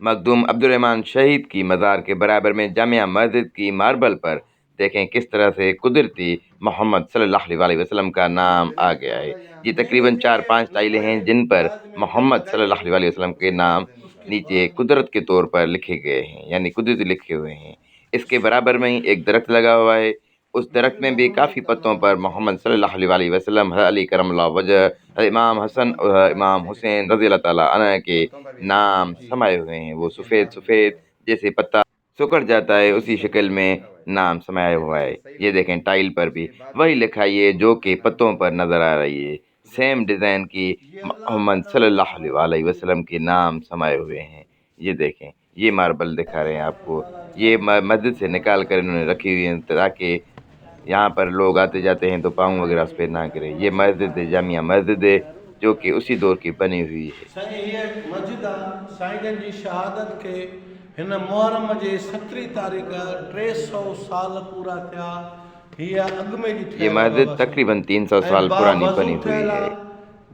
Makhdoom Abdurrahman शहीद की मज़ार के बराबर में जामिया मस्जिद की मार्बल पर देखें किस तरह से कुदरती मोहम्मद सल्लल्लाहु अलैहि वसल्लम का नाम आ गया है। ये तकरीबन 4-5 टाइलें हैं जिन पर मोहम्मद सल्लल्लाहु अलैहि वसल्लम के नाम नीचे कुदरत के तौर पर लिखे गए हैं, यानी कुदरती लिखे हुए हैं। इसके बराबर में ही एक दरख्त लगा हुआ है, उस दरख्त में भी काफ़ी पत्तों पर मोहम्मद सल्लल्लाहु अलैहि वसल्लम, अली करमल्लाहु वजह, इमाम हसन और इमाम हुसैन रज़ी अल्लाह ताला अन्हु के नाम समाये हुए हैं। वो सफ़ेद सफ़ेद जैसे पत्ता सिकुड़ जाता है उसी शक्ल में नाम समाया हुआ है। ये देखें टाइल पर भी वही लिखाई है जो कि पत्तों पर नज़र आ रही है। सेम डिज़ाइन की मोहम्मद सल्लल्लाहु अलैहि वसल्लम के नाम समाये हुए हैं। ये देखें, ये मार्बल दिखा रहे हैं आपको। ये मस्जिद से निकाल कर इन्होंने रखी हुई है ताकि यहाँ पर लोग आते जाते हैं तो पाँव वगैरह उस पे ना गिरे। ये मस्जिद है, जामिया मस्जिद है, जो कि उसी दौर की बनी हुई है। साईं हीअ मस्जिद आहे साईं जन जी शहादत खे हिन मुहर्रम जे 17 तारीख़ 300 साल पूरा थिया। हीअ अॻु में जी ये ठहियल आहे मस्जिद बाबा तकरीबन 300 साईं। ऐं साल पुरानी बावज़ू बनी हुई ठहियल है। आहे।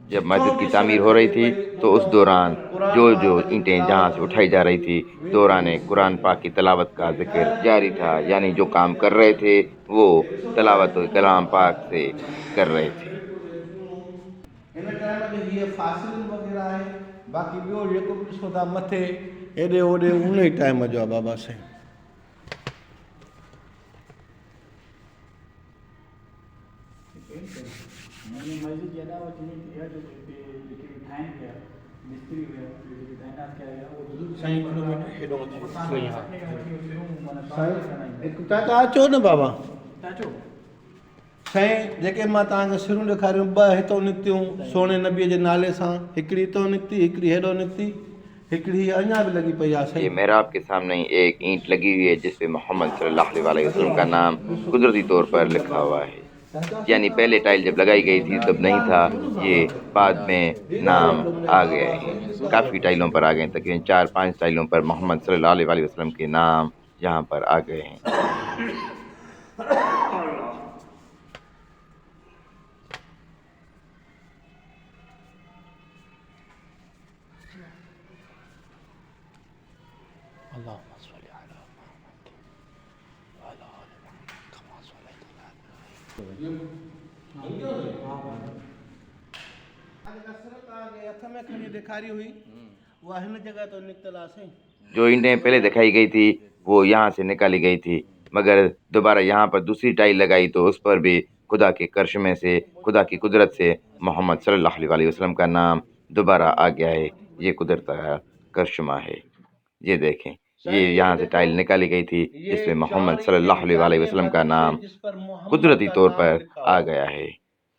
जब जिथों मस्जिद की बि तामीर हो संगत रही थी भई तो उस ॿुधो दौरान क़ुरान जो पाक जी ईंटें जहाँ तिलावत से उठाई जा रही थी, दौरान कुरान पाक की तिलावत का ज़िक्र जारी था, यानी जो काम कर रहे थे वो तिलावत कलाम पाक से कर रहे थे। हिन टाइम ते हीअ फासिल वग़ैरह आहे। बाक़ी ॿियो जेको बि ॾिसो था मथे हेॾे होॾे उन ई टाइम जो आहे बाबा साईं। चाचा अचो न बाबा साईं। जेके मां तव्हांखे सिरूं ॾेखारियूं 2 हितां निकितियूं सोने नबीअ जे नाले सां, हिकिड़ी हितां निकिती, हिकिड़ी हेॾो निकिती, हिकिड़ी अञा बि लॻी पई आहे ये साईं। मेहराब के सामने ही एक ईंट लगी हुई है जिस पे मोहम्मद सल्लल्लाहु अलैहि वसल्लम का नाम कुदरती तौर पर लिखा हुआ है। यानी पहले टाइल जब लगाई गई थी तब नहीं था, ये बाद में नाम आ गए हैं। काफ़ी टाइलों पर आ गए हैं, तकरीबन 4-5 टाइलों पर मोहम्मद सल्लल्लाहु अलैहि वसल्लम के नाम यहाँ पर आ गए हैं। हथ में खणी ॾेखारी हुई उहा हिन जॻह तो निकितल आहे साईं। जो ईंटें पहले दिखाई गई थी वो यहाँ से निकाली गई थी, मगर दोबारा यहाँ पर दूसरी टाइल लगाई तो उस पर भी खुदा के करिश्मे से, खुदा की कुदरत से मोहम्मद सल्लल्लाहु अलैहि वसल्लम का नाम दोबारा आ गया है। ये कुदरत का करिश्मा है। ये देखें, ये यहाँ से टाइल निकाली गई थी जिसमें मोहम्मद सल्लल्लाहु अलैहि वसल्लम का नाम कुदरती तौर पर आ गया है।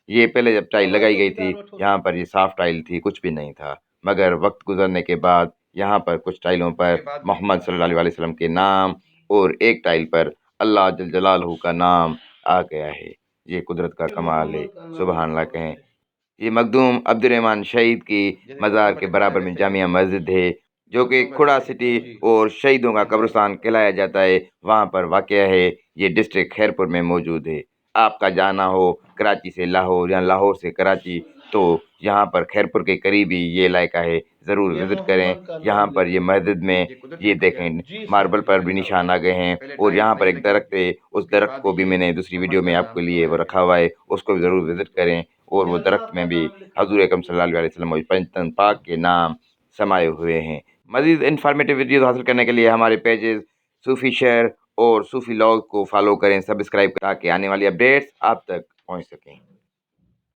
ये पहले जब टाइल लगाई गई थी यहाँ पर ये साफ टाइल थी, कुछ भी नहीं था, मगर वक्त गुजरने के बाद यहाँ पर कुछ टाइलों पर मोहम्मद सल्लल्लाहु अलैहि वसल्लम के नाम और एक टाइल पर अल्लाह जल जलालहू का नाम आ गया है। ये कुदरत का कमाल है, सुभान अल्लाह कहें। ये मखदूम अब्दुर्रहमान शहीद की मज़ार के बराबर में जामिया मस्जिद है, जो कि खुड़ा सिटी और शहीदों का कब्रिस्तान कहलाया जाता है, वहाँ पर वाक़या है। ये डिस्ट्रिक्ट खैरपुर में मौजूद है। आपका जाना हो कराची से लाहौर या लाहौर से कराची तो यहाँ पर खैरपुर के करीब ही ये इलाका है, ज़रूर विज़िट करें। यहाँ पर ये मस्जिद में ये देखें मार्बल पर भी निशान आ गए हैं और यहाँ पर एक दरख्त है, उस दरख्त को भी मैंने दूसरी वीडियो में आपके लिए वो रखा हुआ है, उसको भी ज़रूर विज़िट करें। और वो दरख्त में भी हज़ूर अकरम सल्लल्लाहु अलैहि वसल्लम और पंजतन पाक के नाम समाये हुए हैं। मज़ीद इन्फॉर्मेटिव वीडियोज़ हासिल करने के लिए हमारे पेजेज़ सूफ़ी शहर और सूफ़ी लॉग को फॉलो करें, सब्सक्राइब ताकि आने वाली अपडेट्स आप तक पहुँच सकें।